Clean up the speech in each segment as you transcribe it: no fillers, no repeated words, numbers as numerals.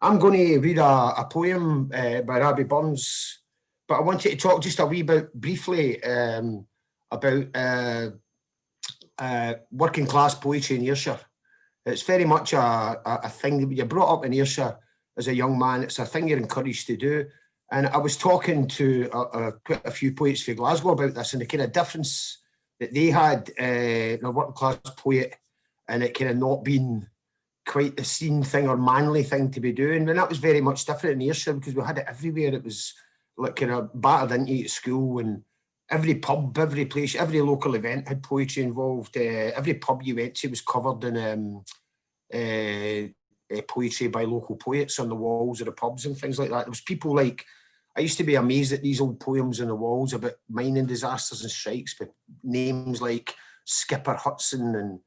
I'm going to read a poem by Robbie Burns, but I wanted to talk just a wee bit briefly about working class poetry in Ayrshire. It's very much a thing that you're brought up in Ayrshire as a young man. It's a thing you're encouraged to do. And I was talking to quite a few poets from Glasgow about this, and the kind of difference that they had in a working class poet, and it kind of not being quite the scene thing or manly thing to be doing. And that was very much different in Ayrshire because we had it everywhere. It was like kind of battered into at school, and every pub, every place, every local event had poetry involved. Every pub you went to was covered in poetry by local poets on the walls of the pubs and things like that. There was people like, I used to be amazed at these old poems on the walls about mining disasters and strikes, but names like Skipper Hudson and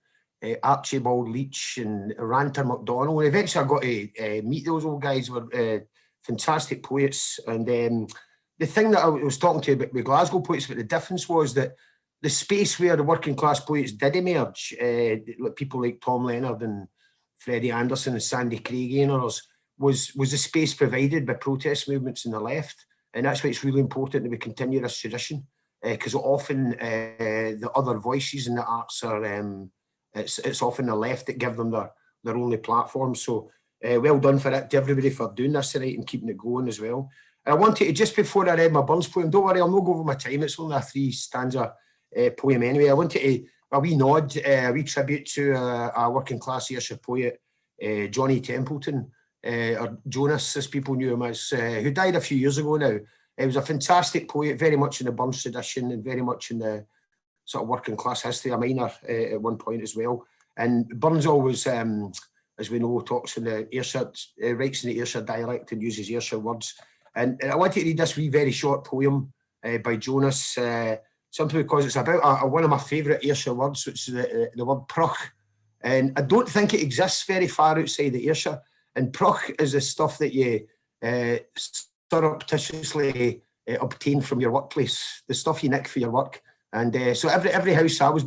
Archibald Leach and Ranter MacDonald. And eventually I got to meet those old guys. Who were fantastic poets. And the thing that I was talking to about with Glasgow poets, but the difference was that the space where the working class poets did emerge, people like Tom Leonard and Freddie Anderson and Sandy Craigie and others, was a space provided by protest movements in the left. And that's why it's really important that we continue this tradition, because often the other voices in the arts are, it's often the left that give them their only platform. So well done for it to everybody for doing this tonight and keeping it going as well. And I wanted to, just before I read my Burns poem, don't worry, I'll not go over my time, it's only a 3-stanza poem anyway. I wanted to, a wee nod, a wee tribute to a working class Ayrshire poet, Johnny Templeton, or Jonas, as people knew him as, who died a few years ago now. He was a fantastic poet, very much in the Burns tradition and very much in the sort of working class history, a miner at one point as well. And Burns always, as we know, talks in the Ayrshire, writes in the Ayrshire dialect and uses Ayrshire words. And I wanted to read this wee very short poem by Jonas, simply because it's about one of my favourite Ayrshire words, which is the word prach. And I don't think it exists very far outside of Ayrshire. And prach is the stuff that you surreptitiously obtain from your workplace, the stuff you nick for your work. And so every house I was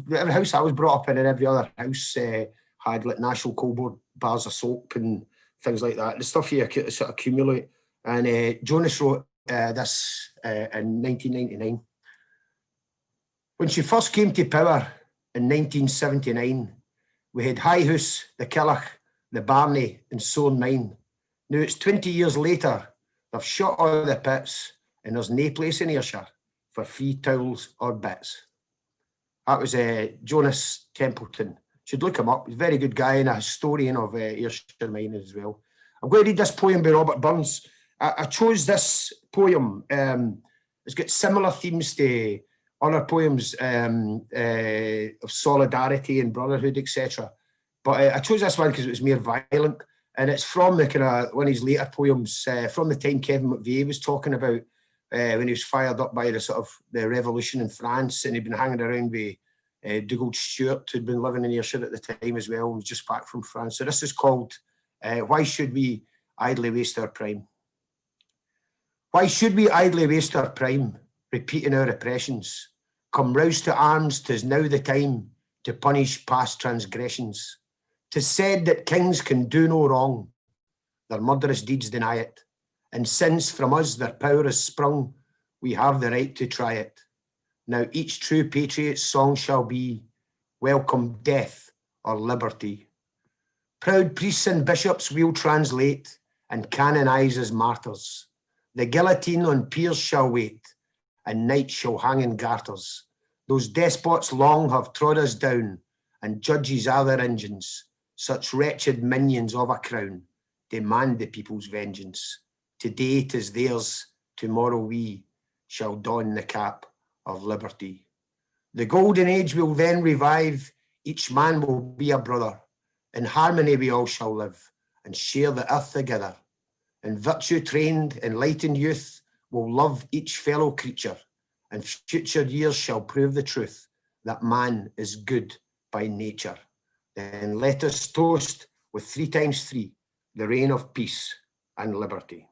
brought up in, and every other house had like National Coal Board bars of soap and things like that. The stuff you sort of accumulate. And Jonas wrote this in 1999. When she first came to power in 1979, we had High House, the Killach, the Barney, and Soren Mine. Now it's 20 years later, they've shut all the pits, and there's no place in Ayrshire for free towels or bits. That was Jonas Templeton. Should look him up. He's a very good guy and a historian of Ayrshire mining as well. I'm going to read this poem by Robert Burns. I chose this poem. It's got similar themes to other poems of solidarity and brotherhood, etc. But I chose this one because it was more violent, and it's from the kind of one of his later poems from the time Kevin McVeigh was talking about when he was fired up by the sort of the revolution in France, and he'd been hanging around with Dougal Stewart, who'd been living in Ayrshire at the time as well, and was just back from France. So this is called "Why Should We Idly Waste Our Prime?" Why should we idly waste our prime, repeating our oppressions? Come rouse to arms, 'tis now the time to punish past transgressions. 'Tis said that kings can do no wrong, their murderous deeds deny it. And since from us their power is sprung, we have the right to try it. Now each true patriot's song shall be, welcome death or liberty. Proud priests and bishops we'll translate and canonise as martyrs. The guillotine on peers shall wait, and knights shall hang in garters. Those despots long have trod us down, and judges are their engines. Such wretched minions of a crown demand the people's vengeance. Today 'tis theirs, tomorrow we shall don the cap of liberty. The golden age will then revive, each man will be a brother. In harmony we all shall live, and share the earth together. And virtue-trained, enlightened youth will love each fellow creature, and future years shall prove the truth that man is good by nature. Then let us toast with 3 times 3, the reign of peace and liberty.